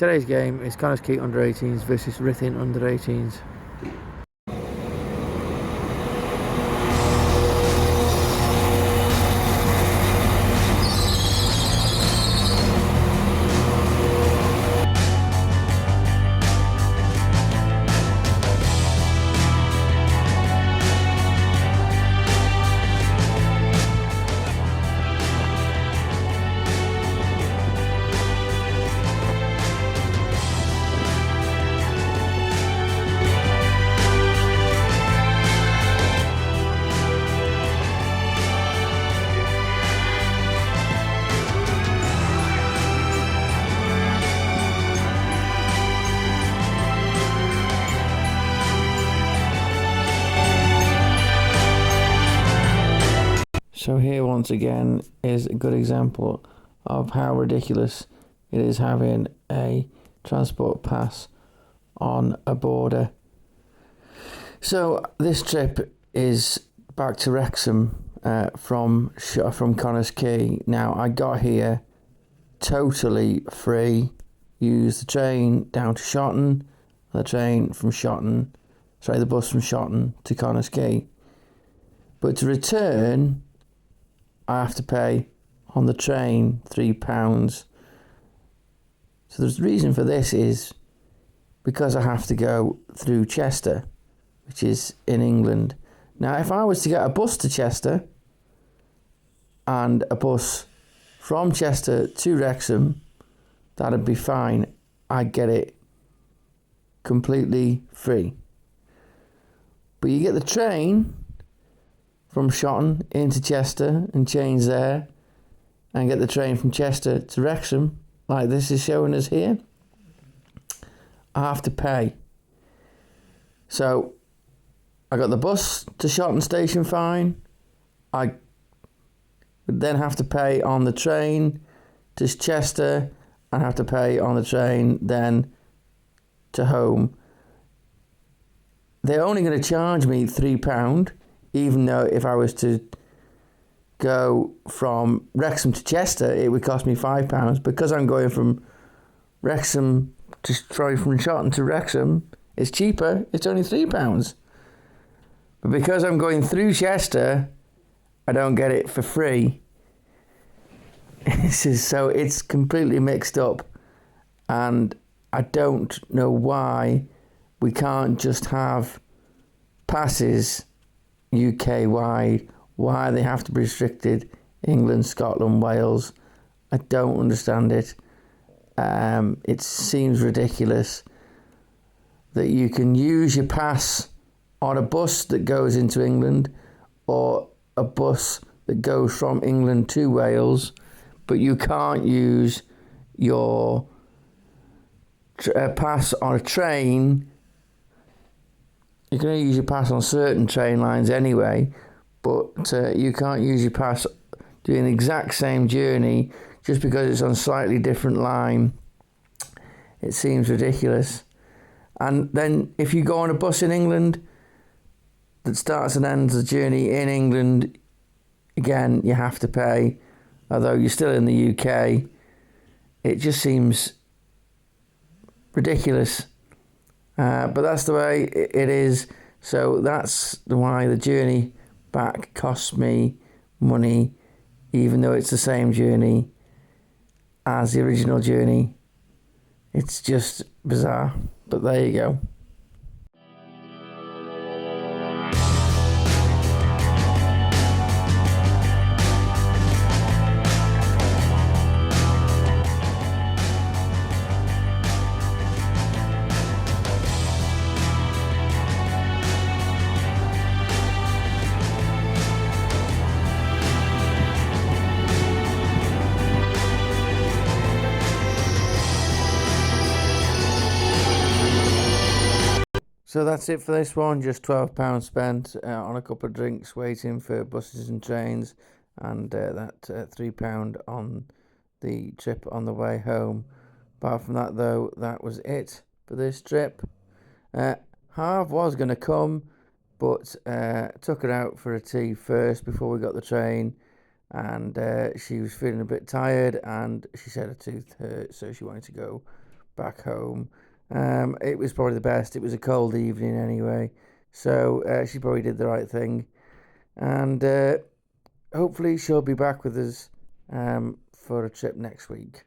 Today's game is Connahs Quay under 18s versus Ruthin under 18s. So here once again is a good example of how ridiculous it is having a transport pass on a border. So this trip is back to Wrexham from Connahs Quay. Now I got here totally free. Used the train down to Shotton, the bus from Shotton to Connahs Quay. But to return, I have to pay on the train £3. So the reason for this is because I have to go through Chester, which is in England. Now, if I was to get a bus to Chester and a bus from Chester to Wrexham, that'd be fine. I'd get it completely free. But you get the train from Shotton into Chester and change there, and get the train from Chester to Wrexham, like this is showing us here, I have to pay. So I got the bus to Shotton station fine. I would then have to pay on the train to Chester and have to pay on the train then to home. They're only going to charge me £3, even though if I was to go from Wrexham to Chester, it would cost me £5. Because I'm going from Shotton to Wrexham, it's cheaper, it's only £3. But because I'm going through Chester, I don't get it for free. So it's completely mixed up, and I don't know why we can't just have passes UK wide, why they have to be restricted England, Scotland, Wales. I don't understand it. It seems ridiculous that you can use your pass on a bus that goes into England or a bus that goes from England to Wales, but you can't use your pass on a train. You can only use your pass on certain train lines anyway, but you can't use your pass doing the exact same journey just because it's on a slightly different line. It seems ridiculous. And then if you go on a bus in England that starts and ends the journey in England, again, you have to pay, although you're still in the UK. It just seems ridiculous. But that's the way it is. So that's why the journey back costs me money, even though it's the same journey as the original journey. It's just bizarre. But there you go. So that's it for this one, just £12 spent on a couple of drinks waiting for buses and trains, and that £3 on the trip on the way home. Apart from that though, that was it for this trip. Harv was going to come, but took her out for a tea first before we got the train, and she was feeling a bit tired and she said her tooth hurt, so she wanted to go back home. It was probably the best. It was a cold evening anyway, so she probably did the right thing, and hopefully she'll be back with us for a trip next week.